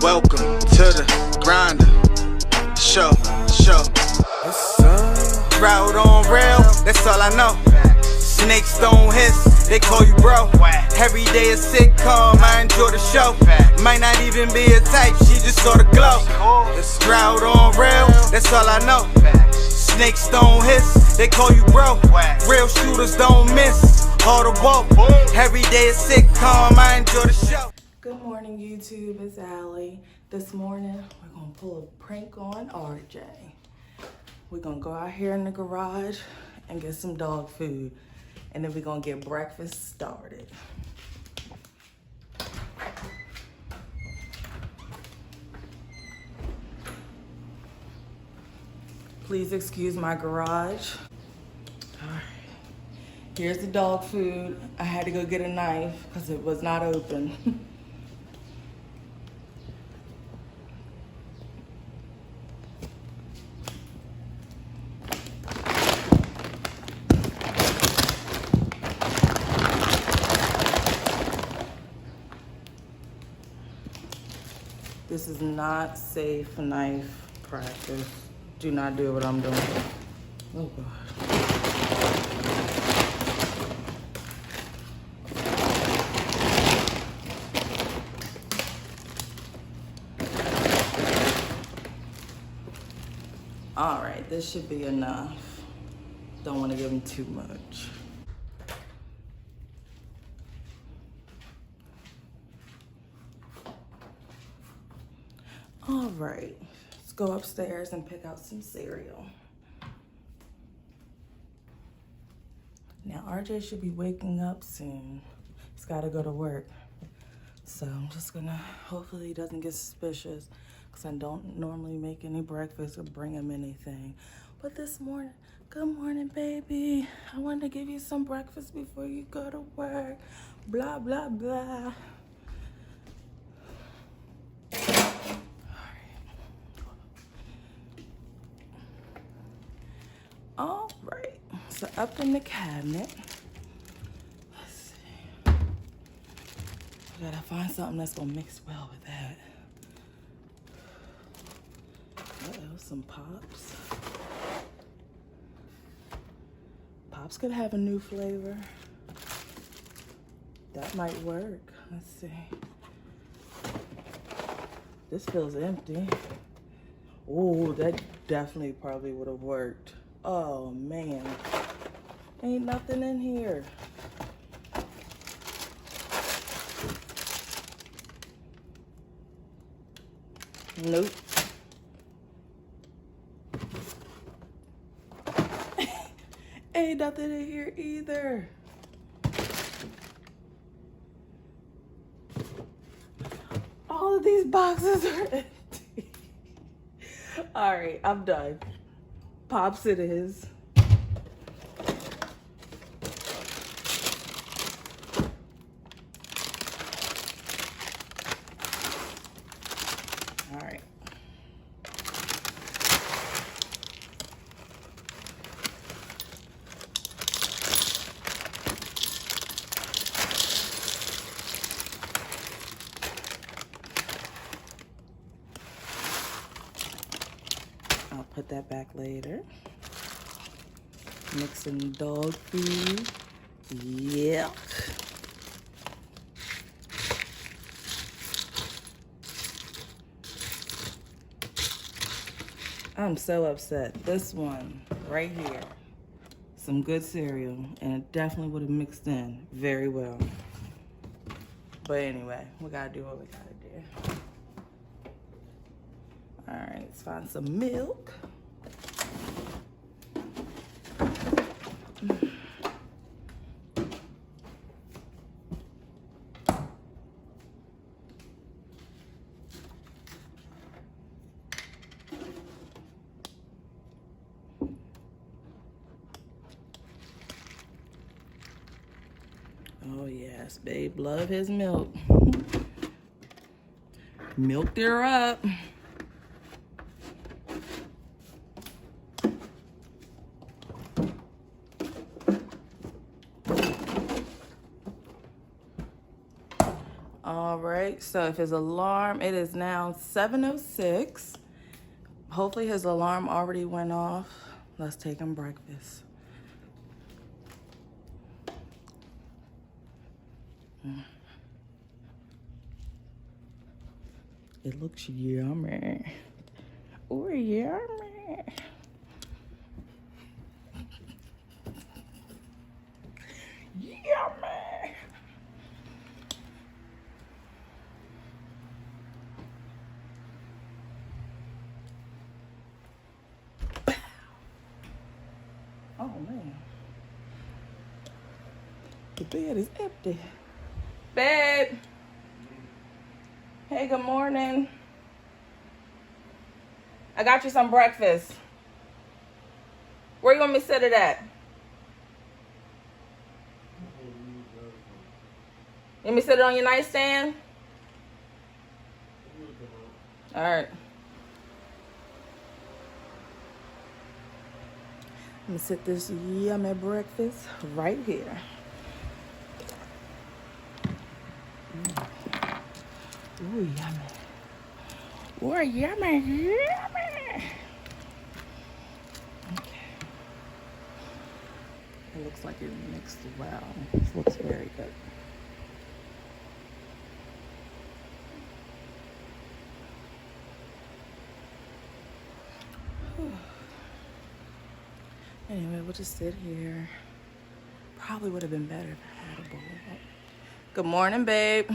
Welcome to the grinder. Show. Route on rail, that's all I know. Snakes don't hiss, they call you bro. Every day a sitcom, I enjoy the show. Might not even be a type, she just saw the glow. Route on rail, that's all I know. Snakes don't hiss, they call you bro. Real shooters don't miss, all the woe. Every day a sitcom, I enjoy the show. Good morning, YouTube. It's Allie. This morning, we're gonna pull a prank on RJ. We're gonna go out here in the garage and get some dog food, and then we're gonna get breakfast started. Please excuse my garage. All right. Here's the dog food. I had to go get a knife because it was not open. This is not safe knife practice. Do not do what I'm doing. Oh God. All right, this should be enough. Don't want to give him too much. All right, let's go upstairs and pick out some cereal. Now, RJ should be waking up soon. He's got to go to work. So I'm just gonna, hopefully he doesn't get suspicious because I don't normally make any breakfast or bring him anything. But this morning, good morning, baby. I wanted to give you some breakfast before you go to work. Blah, blah, blah. All right, so up in the cabinet, let's see. I gotta find something that's gonna mix well with that. Uh-oh, some Pops. Pops could have a new flavor. That might work. Let's see. This feels empty. Oh, that definitely probably would have worked. Oh man, ain't nothing in here. Nope. Ain't nothing in here either. All of these boxes are empty. All right, I'm done. Pops it is. All right. I'll put that back later. Mix some dog food. Yeah. I'm so upset. This one right here, some good cereal, and it definitely would have mixed in very well. But anyway, we gotta do what we gotta do. All right, let's find some milk. Oh yes, babe, love his milk. Milked her up. All All right, so if his alarm, it is now 7:06. Hopefully his alarm already went off. Let's take him breakfast. It looks yummy. Oh, yummy. Yummy. Oh, man. The bed is empty. Babe. Hey, good morning. I got you some breakfast. Where you want me to set it at? You want me to set it on your nightstand? All right. I'm gonna set this yummy breakfast right here. Ooh, yummy. Ooh, yummy, yummy. Okay. It looks like it mixed well. This looks very good. Anyway, we'll just sit here. Probably would have been better if I had a bowl. Good morning, babe.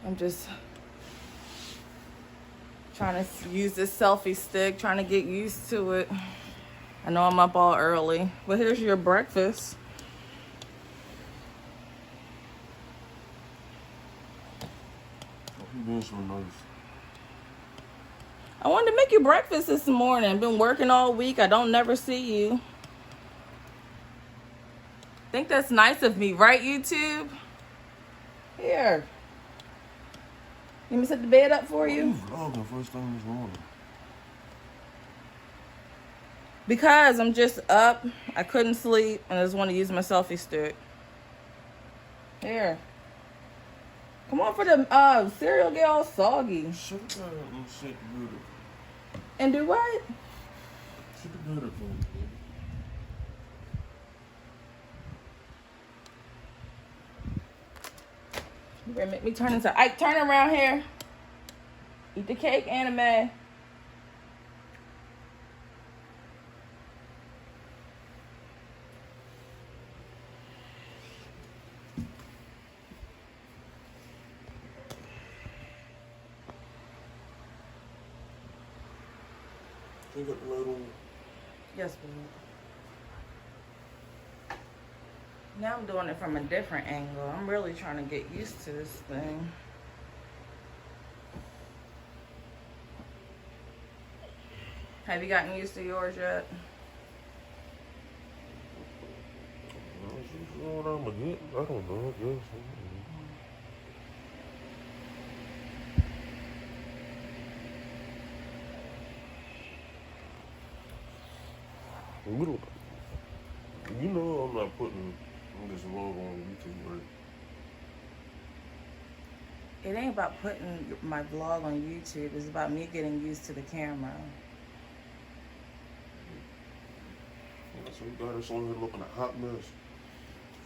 I'm just trying to use this selfie stick, trying to get used to it. I know I'm up all early, but here's your breakfast. You doing so nice. I wanted to make you breakfast this morning. I've been working all week. I don't never see you. Think that's nice of me, right, YouTube? Here. Let me set the bed up for you. You vlogging first thing this morning. Because I'm just up. I couldn't sleep, and I just want to use my selfie stick. Here. Come on for the cereal get all soggy. Shut that up and set the good up. And do what? Set the good up for me. You better make me turn into Ike. Turn around here. Eat the cake, Anime. You got the light on. Yes, babe. Now I'm doing it from a different angle. I'm really trying to get used to this thing. Have you gotten used to yours yet? You know what I'm gonna get? I don't know. I guess. You know I'm not putting this vlog on YouTube, right? It ain't about putting my vlog on YouTube. It's about me getting used to the camera. So you got us on here looking a hot mess.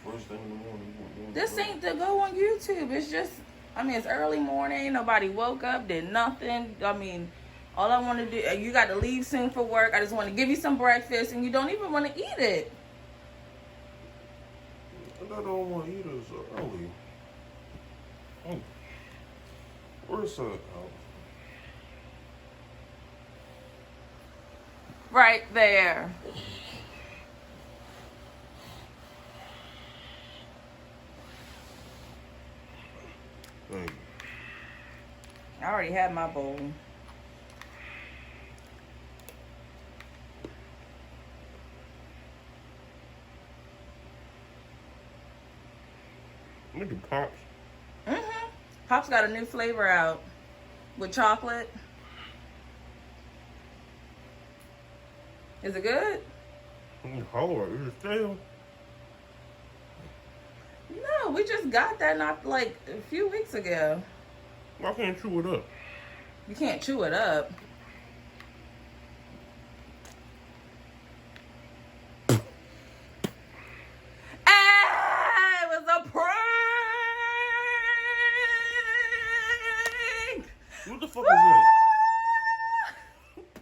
First thing in the morning. This ain't to go on YouTube. It's just, I mean, it's early morning. Ain't nobody woke up, did nothing. I mean, all I want to do, you got to leave soon for work. I just want to give you some breakfast, and you don't even want to eat it. And I don't want to eat it so early. Oh. Where's that house? Right there. Thank you. I already had my bowl. Look at Pops. Mm-hmm. Pop's got a new flavor out with chocolate. Is it good? It's hard. It's stale. No, we just got that not like a few weeks ago. Why can't you chew it up? You can't chew it up. It was a prank. What the fuck is that?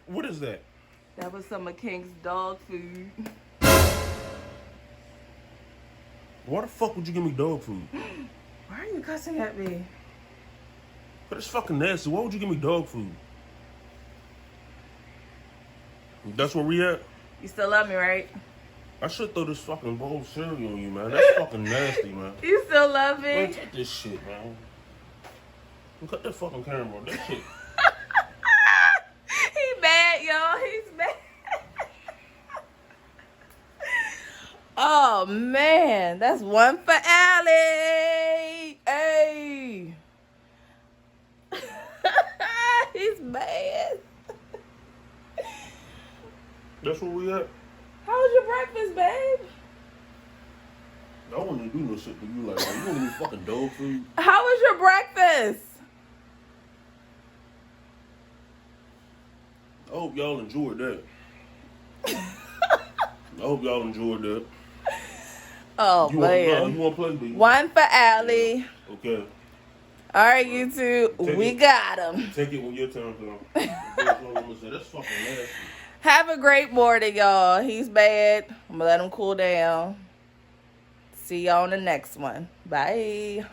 What is that? That was some of King's dog food. Why the fuck would you give me dog food? Why are you cussing at me? But it's fucking nasty. Why would you give me dog food? That's where we at? You still love me, right? I should throw this fucking bowl of cereal on you, man. That's fucking nasty, man. You still love Man, me? take this shit, man. Cut that fucking camera. That shit. He mad, y'all. He's mad. Oh, man. That's one for Allie. Hey. He's mad. That's where we at? How was your breakfast, babe? I wouldn't do no shit to you like that. You want to give me fucking dog food? How was your breakfast? I hope y'all enjoyed that. I hope y'all enjoyed that. Oh, You man. want to play, baby? One for Allie. Okay. All right, you two. We got him. Take it when your turn comes. That's fucking nasty. Have a great morning, y'all. He's bad. I'm going to let him cool down. See y'all on the next one. Bye.